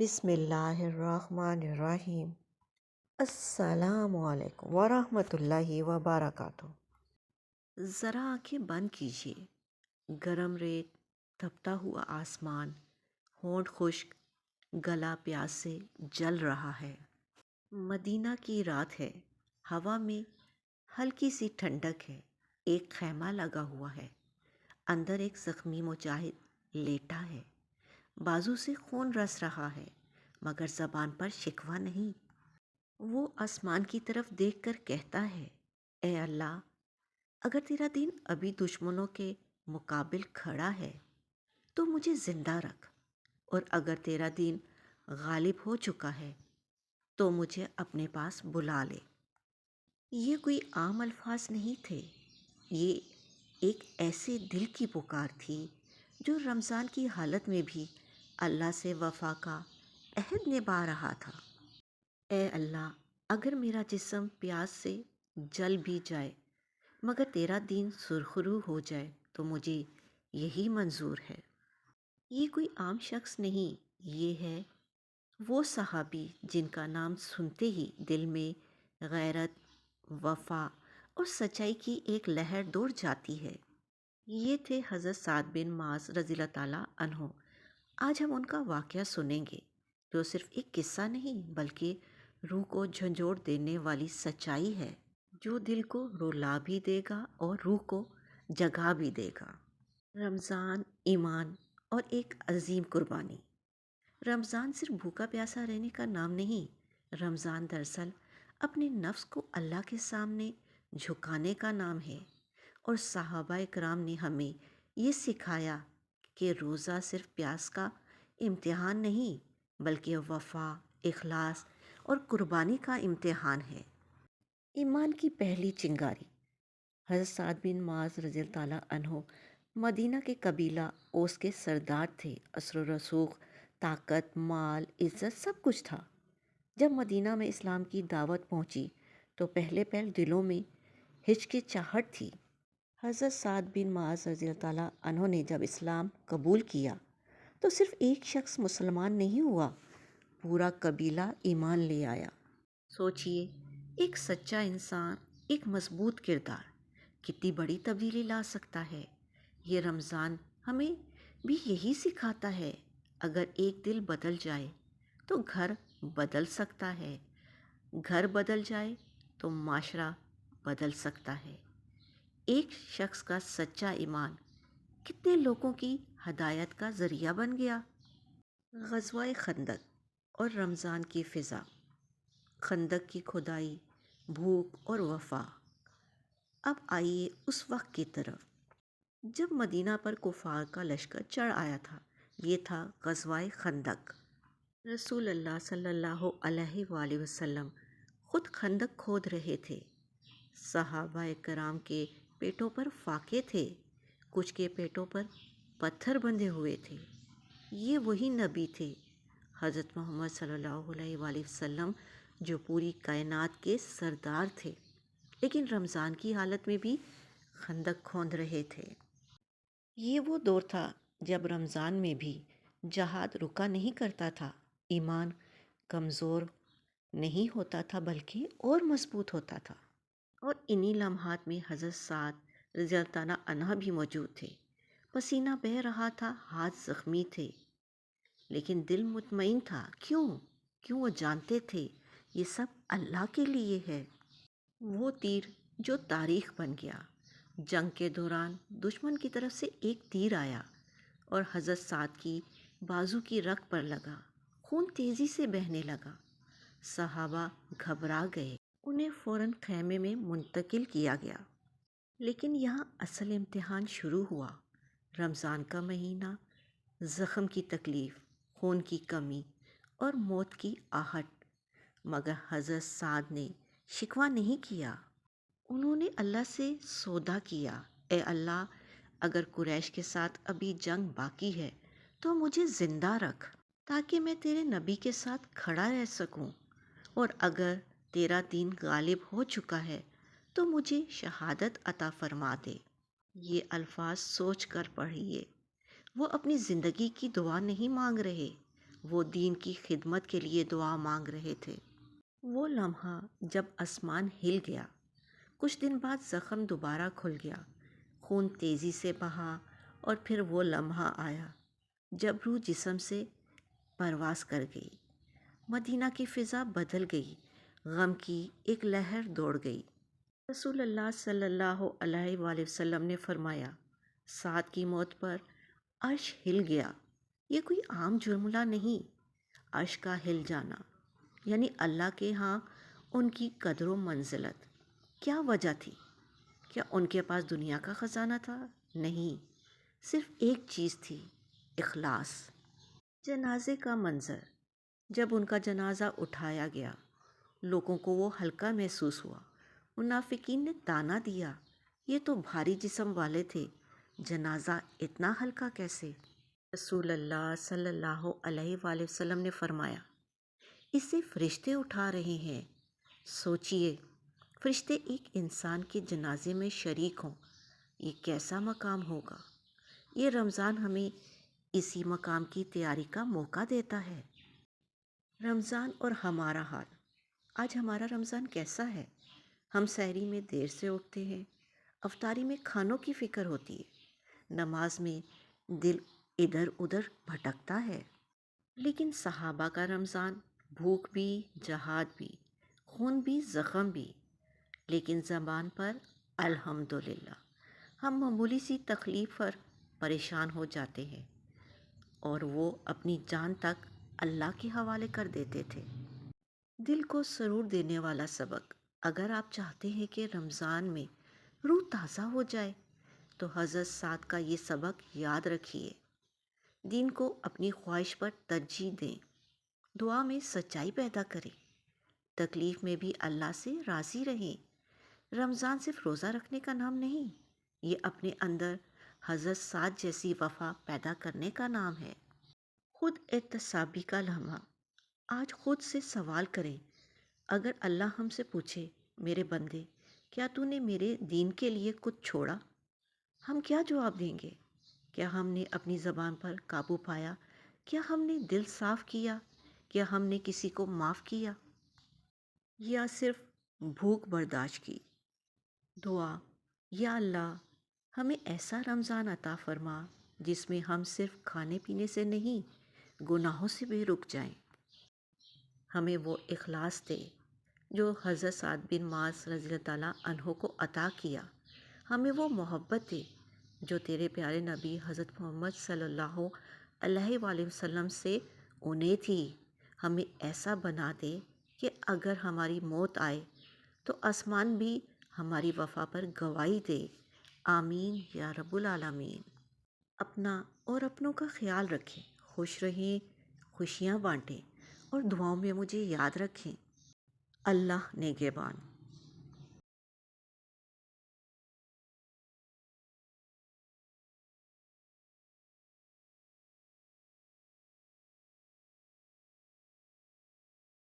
بسم اللہ الرحمن الرحیم۔ السلام علیکم ورحمۃ اللہ وبرکاتہ۔ ذرا آنکھیں بند کیجیے، گرم ریت، تپتا ہوا آسمان، ہونٹ خشک، گلا پیاس سے جل رہا ہے۔ مدینہ کی رات ہے، ہوا میں ہلکی سی ٹھنڈک ہے۔ ایک خیمہ لگا ہوا ہے، اندر ایک زخمی مجاہد لیٹا ہے، بازو سے خون رس رہا ہے مگر زبان پر شکوہ نہیں۔ وہ آسمان کی طرف دیکھ کر کہتا ہے، اے اللہ، اگر تیرا دین ابھی دشمنوں کے مقابل کھڑا ہے تو مجھے زندہ رکھ، اور اگر تیرا دین غالب ہو چکا ہے تو مجھے اپنے پاس بلا لے۔ یہ کوئی عام الفاظ نہیں تھے، یہ ایک ایسے دل کی پکار تھی جو رمضان کی حالت میں بھی اللہ سے وفا کا عہد نبھا رہا تھا۔ اے اللہ، اگر میرا جسم پیاس سے جل بھی جائے مگر تیرا دین سرخرو ہو جائے تو مجھے یہی منظور ہے۔ یہ کوئی عام شخص نہیں، یہ ہے وہ صحابی جن کا نام سنتے ہی دل میں غیرت، وفا اور سچائی کی ایک لہر دوڑ جاتی ہے۔ یہ تھے حضرت سعد بن معاذ رضی اللہ تعالیٰ عنہ۔ آج ہم ان کا واقعہ سنیں گے جو صرف ایک قصہ نہیں بلکہ روح کو جھنجھوڑ دینے والی سچائی ہے، جو دل کو رلا بھی دے گا اور روح کو جگا بھی دے گا۔ رمضان، ایمان اور ایک عظیم قربانی۔ رمضان صرف بھوکا پیاسا رہنے کا نام نہیں، رمضان دراصل اپنے نفس کو اللہ کے سامنے جھکانے کا نام ہے، اور صحابہ کرام نے ہمیں یہ سکھایا کہ روزہ صرف پیاس کا امتحان نہیں بلکہ وفا، اخلاص اور قربانی کا امتحان ہے۔ ایمان کی پہلی چنگاری۔ حضرت سعد بن معاذ رضی اللہ تعالیٰ عنہ مدینہ کے قبیلہ اوس کے سردار تھے۔ اثر و رسوخ، طاقت، مال، عزت سب کچھ تھا۔ جب مدینہ میں اسلام کی دعوت پہنچی تو پہلے دلوں میں ہچکچاہٹ تھی۔ حضرت سعد بن معاذ رضی اللہ تعالیٰ عنہ نے جب اسلام قبول کیا تو صرف ایک شخص مسلمان نہیں ہوا، پورا قبیلہ ایمان لے آیا۔ سوچئے، ایک سچا انسان، ایک مضبوط کردار کتنی بڑی تبدیلی لا سکتا ہے۔ یہ رمضان ہمیں بھی یہی سکھاتا ہے، اگر ایک دل بدل جائے تو گھر بدل سکتا ہے، گھر بدل جائے تو معاشرہ بدل سکتا ہے۔ ایک شخص کا سچا ایمان کتنے لوگوں کی ہدایت کا ذریعہ بن گیا۔ غزوہ خندق اور رمضان کی فضا۔ خندق کی کھدائی، بھوک اور وفا۔ اب آئیے اس وقت کی طرف جب مدینہ پر کفار کا لشکر چڑھ آیا تھا۔ یہ تھا غزوہ خندق۔ رسول اللہ صلی اللہ علیہ وآلہ وسلم خود خندق کھود رہے تھے۔ صحابہ کرام کے پیٹوں پر فاقے تھے، کچھ کے پیٹوں پر پتھر بندھے ہوئے تھے۔ یہ وہی نبی تھے، حضرت محمد صلی اللہ علیہ وآلہ وسلم، جو پوری کائنات کے سردار تھے، لیکن رمضان کی حالت میں بھی خندق کھود رہے تھے۔ یہ وہ دور تھا جب رمضان میں بھی جہاد رکا نہیں کرتا تھا، ایمان کمزور نہیں ہوتا تھا بلکہ اور مضبوط ہوتا تھا۔ اور انہی لمحات میں حضرت سعد رضی اللہ تعالیٰ عنہ بھی موجود تھے۔ پسینہ بہہ رہا تھا، ہاتھ زخمی تھے لیکن دل مطمئن تھا۔ کیوں وہ جانتے تھے یہ سب اللہ کے لیے ہے۔ وہ تیر جو تاریخ بن گیا۔ جنگ کے دوران دشمن کی طرف سے ایک تیر آیا اور حضرت سعد کی بازو کی رگ پر لگا، خون تیزی سے بہنے لگا۔ صحابہ گھبرا گئے، انہیں فوراً خیمے میں منتقل کیا گیا۔ لیکن یہاں اصل امتحان شروع ہوا۔ رمضان کا مہینہ، زخم کی تکلیف، خون کی کمی اور موت کی آہٹ، مگر حضرت سعد نے شکوہ نہیں کیا۔ انہوں نے اللہ سے سودا کیا، اے اللہ، اگر قریش کے ساتھ ابھی جنگ باقی ہے تو مجھے زندہ رکھ تاکہ میں تیرے نبی کے ساتھ کھڑا رہ سکوں، اور اگر تیرا دین غالب ہو چکا ہے تو مجھے شہادت عطا فرما دے۔ یہ الفاظ سوچ کر پڑھیے۔ وہ اپنی زندگی کی دعا نہیں مانگ رہے، وہ دین کی خدمت کے لیے دعا مانگ رہے تھے۔ وہ لمحہ جب آسمان ہل گیا، کچھ دن بعد زخم دوبارہ کھل گیا، خون تیزی سے بہا، اور پھر وہ لمحہ آیا جب روح جسم سے پرواز کر گئی۔ مدینہ کی فضا بدل گئی، غم کی ایک لہر دوڑ گئی۔ رسول اللہ صلی اللہ علیہ وآلہ وسلم نے فرمایا، سعد کی موت پر عرش ہل گیا۔ یہ کوئی عام جملہ نہیں، عرش کا ہل جانا یعنی اللہ کے ہاں ان کی قدر و منزلت۔ کیا وجہ تھی؟ کیا ان کے پاس دنیا کا خزانہ تھا؟ نہیں، صرف ایک چیز تھی، اخلاص۔ جنازے کا منظر، جب ان کا جنازہ اٹھایا گیا، لوگوں کو وہ ہلکا محسوس ہوا۔ منافقین نے طعنہ دیا، یہ تو بھاری جسم والے تھے، جنازہ اتنا ہلکا کیسے؟ رسول اللہ صلی اللہ علیہ وآلہ وسلم نے فرمایا، اسے فرشتے اٹھا رہے ہیں۔ سوچئے، فرشتے ایک انسان کے جنازے میں شریک ہوں، یہ کیسا مقام ہوگا؟ یہ رمضان ہمیں اسی مقام کی تیاری کا موقع دیتا ہے۔ رمضان اور ہمارا حال، آج ہمارا رمضان کیسا ہے؟ ہم سحری میں دیر سے اٹھتے ہیں، افطاری میں کھانوں کی فکر ہوتی ہے، نماز میں دل ادھر ادھر بھٹکتا ہے۔ لیکن صحابہ کا رمضان، بھوک بھی، جہاد بھی، خون بھی، زخم بھی، لیکن زبان پر الحمدللہ۔ ہم معمولی سی تکلیف پر پریشان ہو جاتے ہیں اور وہ اپنی جان تک اللہ کے حوالے کر دیتے تھے۔ دل کو سرور دینے والا سبق، اگر آپ چاہتے ہیں کہ رمضان میں روح تازہ ہو جائے تو حضرت سعد کا یہ سبق یاد رکھیے۔ دین کو اپنی خواہش پر ترجیح دیں، دعا میں سچائی پیدا کریں، تکلیف میں بھی اللہ سے راضی رہیں۔ رمضان صرف روزہ رکھنے کا نام نہیں، یہ اپنے اندر حضرت سعد جیسی وفا پیدا کرنے کا نام ہے۔ خود احتسابی کا لمحہ، آج خود سے سوال کریں، اگر اللہ ہم سے پوچھے، میرے بندے، کیا تو نے میرے دین کے لیے کچھ چھوڑا؟ ہم کیا جواب دیں گے؟ کیا ہم نے اپنی زبان پر قابو پایا؟ کیا ہم نے دل صاف کیا؟ کیا ہم نے کسی کو معاف کیا؟ یا صرف بھوک برداشت کی؟ دعا، یا اللہ ہمیں ایسا رمضان عطا فرما جس میں ہم صرف کھانے پینے سے نہیں، گناہوں سے بھی رک جائیں۔ ہمیں وہ اخلاص دے جو حضرت سعد بن معاذ رضی اللہ تعالیٰ عنہ کو عطا کیا۔ ہمیں وہ محبت دے جو تیرے پیارے نبی حضرت محمد صلی اللہ علیہ وآلہ وسلم سے انہیں تھی۔ ہمیں ایسا بنا دے کہ اگر ہماری موت آئے تو آسمان بھی ہماری وفا پر گواہی دے۔ آمین یا رب العالمین۔ اپنا اور اپنوں کا خیال رکھیں، خوش رہیں، خوشیاں بانٹیں اور دعاؤں میں مجھے یاد رکھیں۔ اللہ نگہبان۔